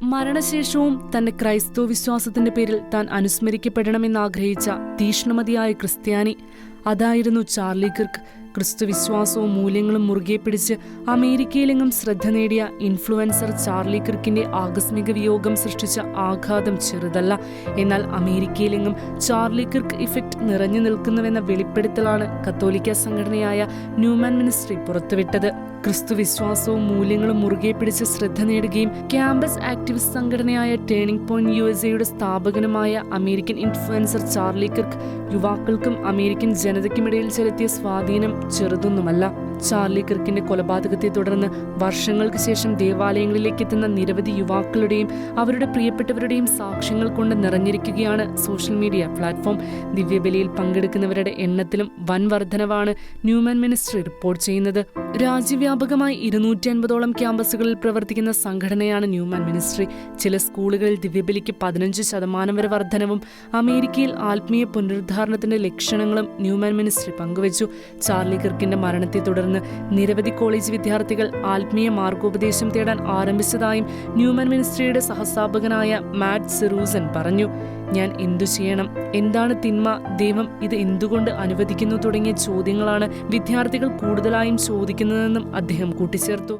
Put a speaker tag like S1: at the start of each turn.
S1: മരണശേഷവും തന്റെ ക്രൈസ്തവ വിശ്വാസത്തിന്റെ പേരിൽ താൻ അനുസ്മരിക്കപ്പെടണമെന്നാഗ്രഹിച്ച തീക്ഷ്ണമതിയായ ക്രിസ്ത്യാനി അതായിരുന്നു ചാർലി കിർക്ക്. ക്രിസ്തുവിശ്വാസവും മൂല്യങ്ങളും മുറുകെ പിടിച്ച് അമേരിക്കയിലെങ്ങും ശ്രദ്ധ നേടിയ ഇൻഫ്ലുവൻസർ ചാർലി കിർക്കിന്റെ ആകസ്മിക വിയോഗം സൃഷ്ടിച്ച ആഘാതം ചെറുതല്ല. എന്നാൽ അമേരിക്കയിലെങ്ങും ചാർലി കിർക്ക് ഇഫക്റ്റ് നിറഞ്ഞു നിൽക്കുന്നുവെന്ന വെളിപ്പെടുത്തലാണ് കത്തോലിക്ക സംഘടനയായ ന്യൂമാൻ മിനിസ്ട്രി പുറത്തുവിട്ടത്. ക്രിസ്തുവിശ്വാസവും മൂല്യങ്ങളും മുറുകെ പിടിച്ച് ശ്രദ്ധ നേടുകയും ക്യാമ്പസ് ആക്ടിവിസ്റ്റ് സംഘടനയായ ടേണിംഗ് പോയിന്റ് USA സ്ഥാപകനുമായ അമേരിക്കൻ ഇൻഫ്ലുവൻസർ ചാർലി കിർക്ക് യുവാക്കൾക്കും അമേരിക്കൻ ജനതയ്ക്കുമിടയിൽ ചെലുത്തിയ സ്വാധീനം ചെറുതൊന്നുമല്ല. ചാർലി കിർക്കിന്റെ കൊലപാതകത്തെ തുടർന്ന് വർഷങ്ങൾക്ക് ശേഷം ദേവാലയങ്ങളിലേക്ക് എത്തുന്ന നിരവധി യുവാക്കളുടെയും അവരുടെ പ്രിയപ്പെട്ടവരുടെയും സാക്ഷ്യങ്ങൾ കൊണ്ട് നിറഞ്ഞിരിക്കുകയാണ് സോഷ്യൽ മീഡിയ പ്ലാറ്റ്ഫോം. ദിവ്യബലിയിൽ പങ്കെടുക്കുന്നവരുടെ എണ്ണത്തിലും വൻ വർധനവാണ് ന്യൂമാൻ മിനിസ്ട്രി റിപ്പോർട്ട് ചെയ്യുന്നത്. രാജ്യവ്യാപകമായി 250ഓളം ക്യാമ്പസുകളിൽ പ്രവർത്തിക്കുന്ന സംഘടനയാണ് ന്യൂമാൻ മിനിസ്ട്രി. ചില സ്കൂളുകളിൽ ദിവ്യബലിക്ക് 15% വരെ വർധനവും അമേരിക്കയിൽ ആത്മീയ പുനരുദ്ധാരണത്തിന്റെ ലക്ഷണങ്ങളും ന്യൂമാൻ മിനിസ്ട്രി പങ്കുവച്ചു. ചാർലി കിർക്കിന്റെ മരണത്തെ തുടർന്ന് നിരവധി കോളേജ് വിദ്യാർത്ഥികൾ ആത്മീയ മാർഗോപദേശം തേടാൻ ആരംഭിച്ചതായും ന്യൂമാൻ മിനിസ്ട്രിയുടെ സഹസ്ഥാപകനായ മാറ്റ് സിറൂസൻ പറഞ്ഞു. ഞാൻ എന്തു ചെയ്യണം, എന്താണ് തിന്മ, ദൈവം ഇത് എന്തുകൊണ്ട് അനുവദിക്കുന്നു തുടങ്ങിയ ചോദ്യങ്ങളാണ് വിദ്യാർത്ഥികൾ കൂടുതലായും ചോദിക്കുന്നതെന്നും അദ്ദേഹം കൂട്ടിച്ചേർത്തു.